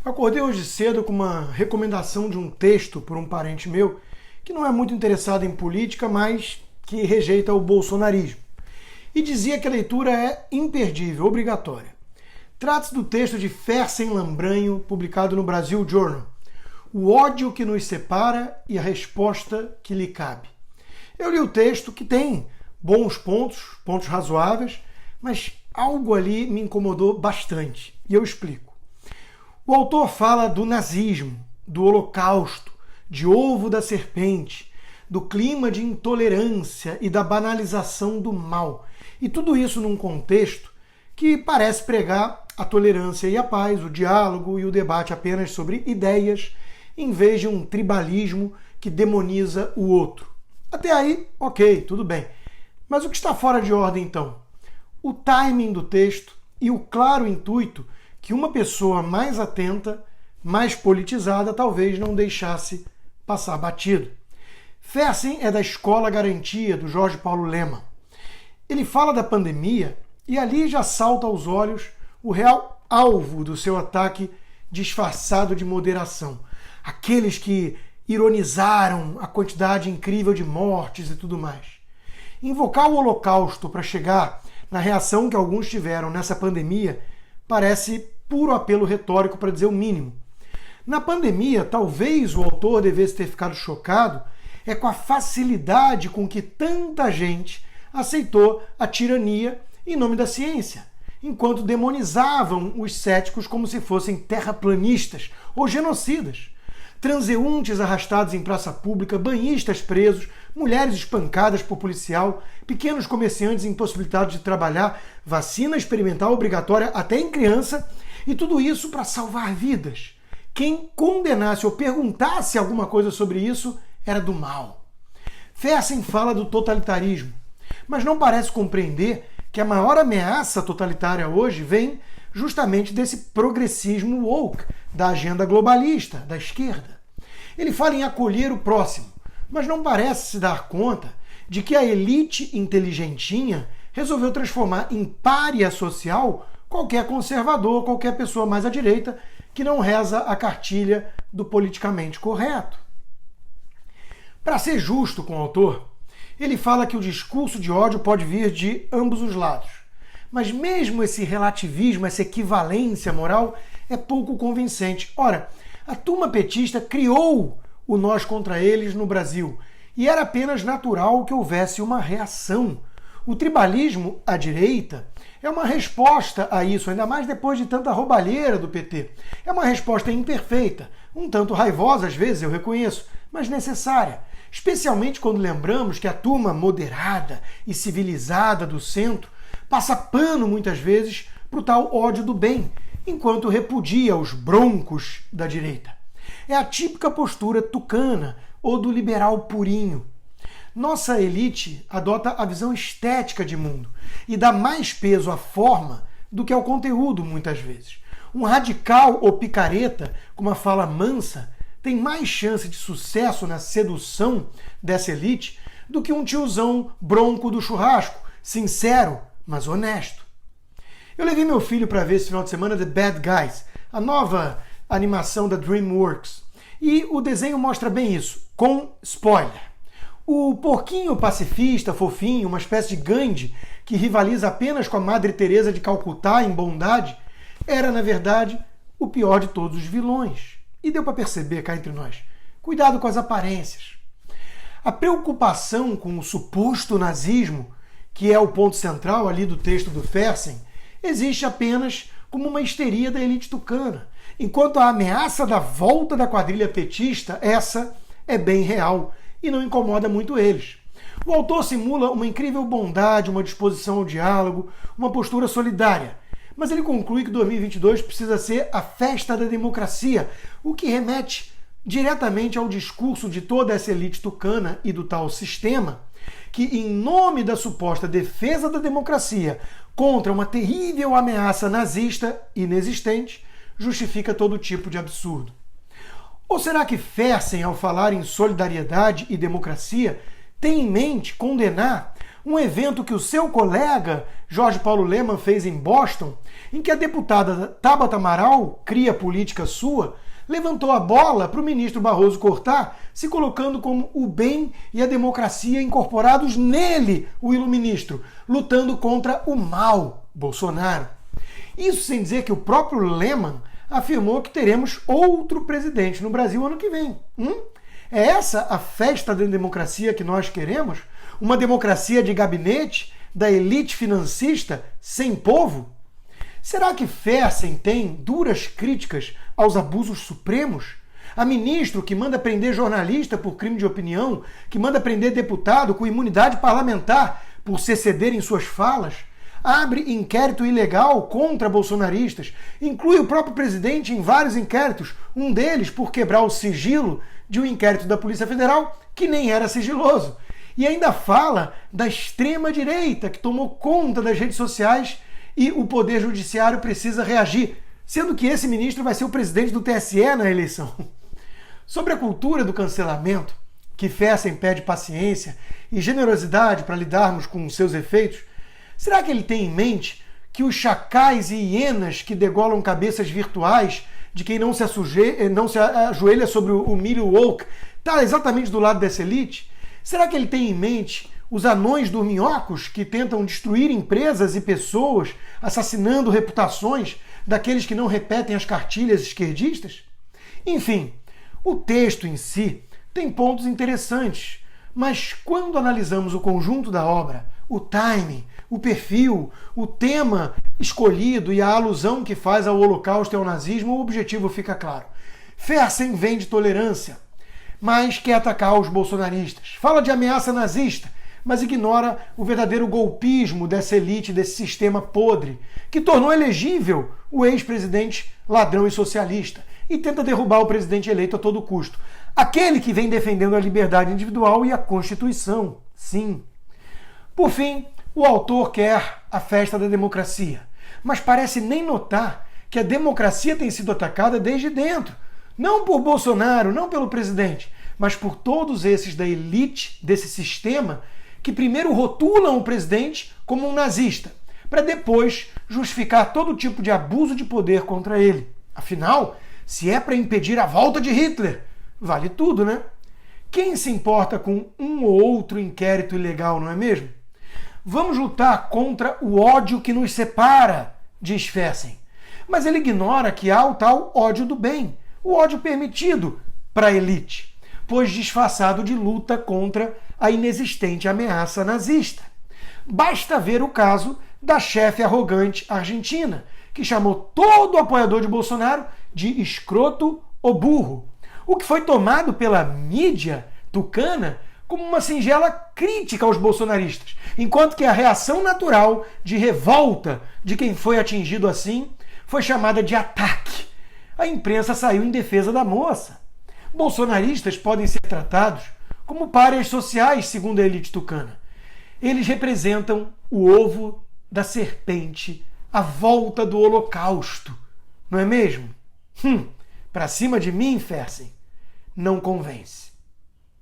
Acordei hoje cedo com uma recomendação de um texto por um parente meu que não é muito interessado em política, mas que rejeita o bolsonarismo. E dizia que a leitura é imperdível, obrigatória. Trata-se do texto de Fersen Lambranho, publicado no Brasil Journal. O ódio que nos separa e a resposta que lhe cabe. Eu li o texto, que tem bons pontos razoáveis, mas algo ali me incomodou bastante. E eu explico. O autor fala do nazismo, do holocausto, de ovo da serpente, do clima de intolerância e da banalização do mal. E tudo isso num contexto que parece pregar a tolerância e a paz, o diálogo e o debate apenas sobre ideias, em vez de um tribalismo que demoniza o outro. Até aí, ok, tudo bem. Mas o que está fora de ordem, então? O timing do texto e o claro intuito que uma pessoa mais atenta, mais politizada, talvez não deixasse passar batido. Fersen é da Escola Garantia, do Jorge Paulo Lemann. Ele fala da pandemia e ali já salta aos olhos o real alvo do seu ataque disfarçado de moderação. Aqueles que ironizaram a quantidade incrível de mortes e tudo mais. Invocar o Holocausto para chegar na reação que alguns tiveram nessa pandemia parece puro apelo retórico, para dizer o mínimo. Na pandemia, talvez o autor devesse ter ficado chocado com a facilidade com que tanta gente aceitou a tirania em nome da ciência, enquanto demonizavam os céticos como se fossem terraplanistas ou genocidas. Transeuntes arrastados em praça pública, banhistas presos, mulheres espancadas por policial, pequenos comerciantes impossibilitados de trabalhar, vacina experimental obrigatória até em criança, e tudo isso para salvar vidas. Quem condenasse ou perguntasse alguma coisa sobre isso era do mal. Fersen fala do totalitarismo, mas não parece compreender que a maior ameaça totalitária hoje vem justamente desse progressismo woke, da agenda globalista, da esquerda. Ele fala em acolher o próximo, mas não parece se dar conta de que a elite inteligentinha resolveu transformar em pária social qualquer conservador, qualquer pessoa mais à direita que não reza a cartilha do politicamente correto. Para ser justo com o autor, ele fala que o discurso de ódio pode vir de ambos os lados. Mas mesmo esse relativismo, essa equivalência moral, é pouco convincente. Ora, a turma petista criou o nós contra eles no Brasil e era apenas natural que houvesse uma reação. O tribalismo à direita é uma resposta a isso, ainda mais depois de tanta roubalheira do PT. É uma resposta imperfeita, um tanto raivosa às vezes, eu reconheço, mas necessária. Especialmente quando lembramos que a turma moderada e civilizada do centro passa pano muitas vezes para o tal ódio do bem, enquanto repudia os broncos da direita. É a típica postura tucana ou do liberal purinho. Nossa elite adota a visão estética de mundo e dá mais peso à forma do que ao conteúdo, muitas vezes. Um radical ou picareta com uma fala mansa tem mais chance de sucesso na sedução dessa elite do que um tiozão bronco do churrasco, sincero, mas honesto. Eu levei meu filho para ver esse final de semana The Bad Guys, a nova animação da DreamWorks. E o desenho mostra bem isso, com spoiler. O porquinho pacifista, fofinho, uma espécie de Gandhi, que rivaliza apenas com a Madre Teresa de Calcutá em bondade, era, na verdade, o pior de todos os vilões. E deu para perceber cá entre nós. Cuidado com as aparências. A preocupação com o suposto nazismo, que é o ponto central ali do texto do Fersen, existe apenas como uma histeria da elite tucana, enquanto a ameaça da volta da quadrilha petista, essa é bem real e não incomoda muito eles. O autor simula uma incrível bondade, uma disposição ao diálogo, uma postura solidária, mas ele conclui que 2022 precisa ser a festa da democracia, o que remete diretamente ao discurso de toda essa elite tucana e do tal sistema, que, em nome da suposta defesa da democracia contra uma terrível ameaça nazista inexistente, justifica todo tipo de absurdo. Ou será que Fersen, ao falar em solidariedade e democracia, tem em mente condenar Um evento que o seu colega, Jorge Paulo Lemann, fez em Boston, em que a deputada Tabata Amaral, cria política sua, levantou a bola para o ministro Barroso cortar, se colocando como o bem e a democracia incorporados nele, o iluministro, lutando contra o mal, Bolsonaro. Isso sem dizer que o próprio Lemann afirmou que teremos outro presidente no Brasil ano que vem. É essa a festa da democracia que nós queremos? Uma democracia de gabinete, da elite financista, sem povo? Será que Fersen tem duras críticas aos abusos supremos? A ministro que manda prender jornalista por crime de opinião, que manda prender deputado com imunidade parlamentar por se exceder em suas falas, abre inquérito ilegal contra bolsonaristas, inclui o próprio presidente em vários inquéritos, um deles por quebrar o sigilo de um inquérito da Polícia Federal que nem era sigiloso. E ainda fala da extrema-direita que tomou conta das redes sociais e o Poder Judiciário precisa reagir, sendo que esse ministro vai ser o presidente do TSE na eleição. Sobre a cultura do cancelamento, que Fersen pede paciência e generosidade para lidarmos com seus efeitos, será que ele tem em mente que os chacais e hienas que degolam cabeças virtuais de quem não se ajoelha sobre o milho woke está exatamente do lado dessa elite? Será que ele tem em mente os anões dorminhocos que tentam destruir empresas e pessoas, assassinando reputações daqueles que não repetem as cartilhas esquerdistas? Enfim, o texto em si tem pontos interessantes, mas quando analisamos o conjunto da obra, o timing, o perfil, o tema escolhido e a alusão que faz ao Holocausto e ao nazismo, o objetivo fica claro. Fersen vende tolerância, mas quer atacar os bolsonaristas. Fala de ameaça nazista, mas ignora o verdadeiro golpismo dessa elite, desse sistema podre, que tornou elegível o ex-presidente ladrão e socialista e tenta derrubar o presidente eleito a todo custo. Aquele que vem defendendo a liberdade individual e a Constituição, sim. Por fim, o autor quer a festa da democracia, mas parece nem notar que a democracia tem sido atacada desde dentro. Não por Bolsonaro, não pelo presidente, mas por todos esses da elite desse sistema que primeiro rotulam o presidente como um nazista, para depois justificar todo tipo de abuso de poder contra ele. Afinal, se é para impedir a volta de Hitler, vale tudo, né? Quem se importa com um ou outro inquérito ilegal, não é mesmo? Vamos lutar contra o ódio que nos separa, diz Fersen. Mas ele ignora que há o tal ódio do bem, o ódio permitido para a elite, pois disfarçado de luta contra a inexistente ameaça nazista. Basta ver o caso da chefe arrogante argentina, que chamou todo apoiador de Bolsonaro de escroto ou burro, o que foi tomado pela mídia tucana como uma singela crítica aos bolsonaristas, enquanto que a reação natural de revolta de quem foi atingido assim foi chamada de ataque. A imprensa saiu em defesa da moça. Bolsonaristas podem ser tratados como párias sociais, segundo a elite tucana. Eles representam o ovo da serpente, a volta do Holocausto. Não é mesmo? Pra cima de mim, Fersen, não convence.